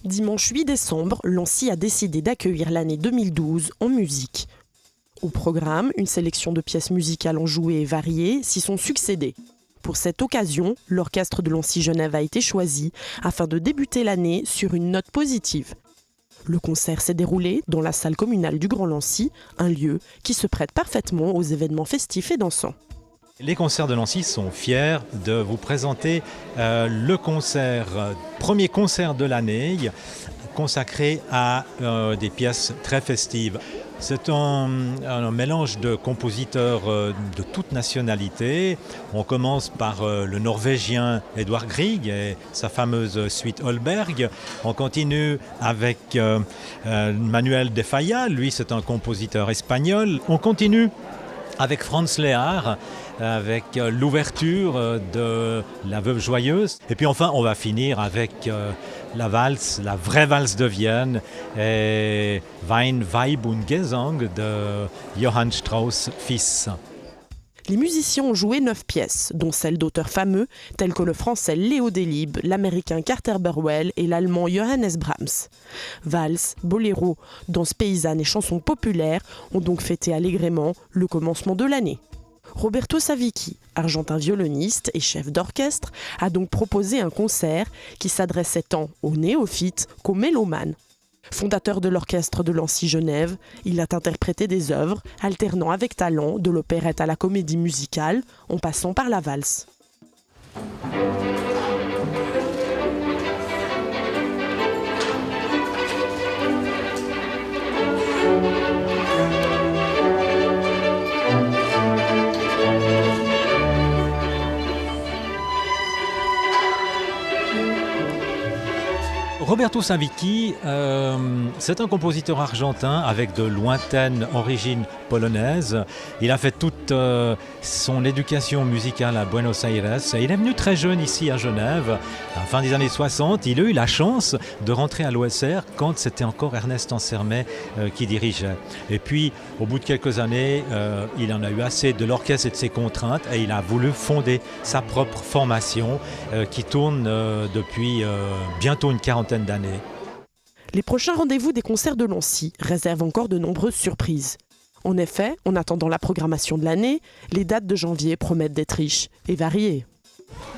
Dimanche 8 décembre, Lancy a décidé d'accueillir l'année 2012 en musique. Au programme, une sélection de pièces musicales enjouées et variées s'y sont succédées. Pour cette occasion, l'orchestre de Lancy Genève a été choisi afin de débuter l'année sur une note positive. Le concert s'est déroulé dans la salle communale du Grand Lancy, un lieu qui se prête parfaitement aux événements festifs et dansants. Les concerts de Lancy sont fiers de vous présenter le premier concert de l'année consacré à des pièces très festives. C'est un mélange de compositeurs de toutes nationalités. On commence par le Norvégien Edvard Grieg et sa fameuse suite Holberg. On continue avec Manuel de Falla, lui c'est un compositeur espagnol. On continue avec Franz Lehár, avec l'ouverture de La Veuve Joyeuse. Et puis enfin, on va finir avec la valse, la vraie valse de Vienne, et Wein, Weib und Gesang de Johann Strauss fils. Les musiciens ont joué 9 pièces, dont celles d'auteurs fameux tels que le français Léo Delibes, l'américain Carter Burwell et l'allemand Johannes Brahms. Valses, boléros, danses paysannes et chansons populaires ont donc fêté allègrement le commencement de l'année. Roberto Savicki, argentin violoniste et chef d'orchestre, a donc proposé un concert qui s'adressait tant aux néophytes qu'aux mélomanes. Fondateur de l'orchestre de Lancy Genève, il a interprété des œuvres alternant avec talent de l'opérette à la comédie musicale, en passant par la valse. Roberto Savicki, c'est un compositeur argentin avec de lointaines origines polonaises. Il a fait toute son éducation musicale à Buenos Aires. Il est venu très jeune ici à Genève. À la fin des années 60, il a eu la chance de rentrer à l'OSR quand c'était encore Ernest Ansermet qui dirigeait. Et puis, au bout de quelques années, il en a eu assez de l'orchestre et de ses contraintes et il a voulu fonder sa propre formation qui tourne depuis bientôt une quarantaine d'années. Les prochains rendez-vous des concerts de Lancy réservent encore de nombreuses surprises. En effet, en attendant la programmation de l'année, les dates de janvier promettent d'être riches et variées.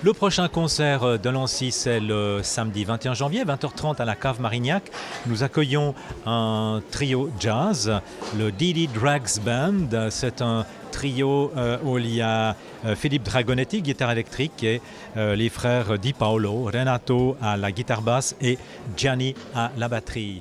Le prochain concert de Lancy, c'est le samedi 21 janvier, 20h30 à la Cave Marignac. Nous accueillons un trio jazz, le Didi Drags Band. C'est un trio où il y a Philippe Dragonetti, guitare électrique, et les frères Di Paolo, Renato à la guitare basse et Gianni à la batterie.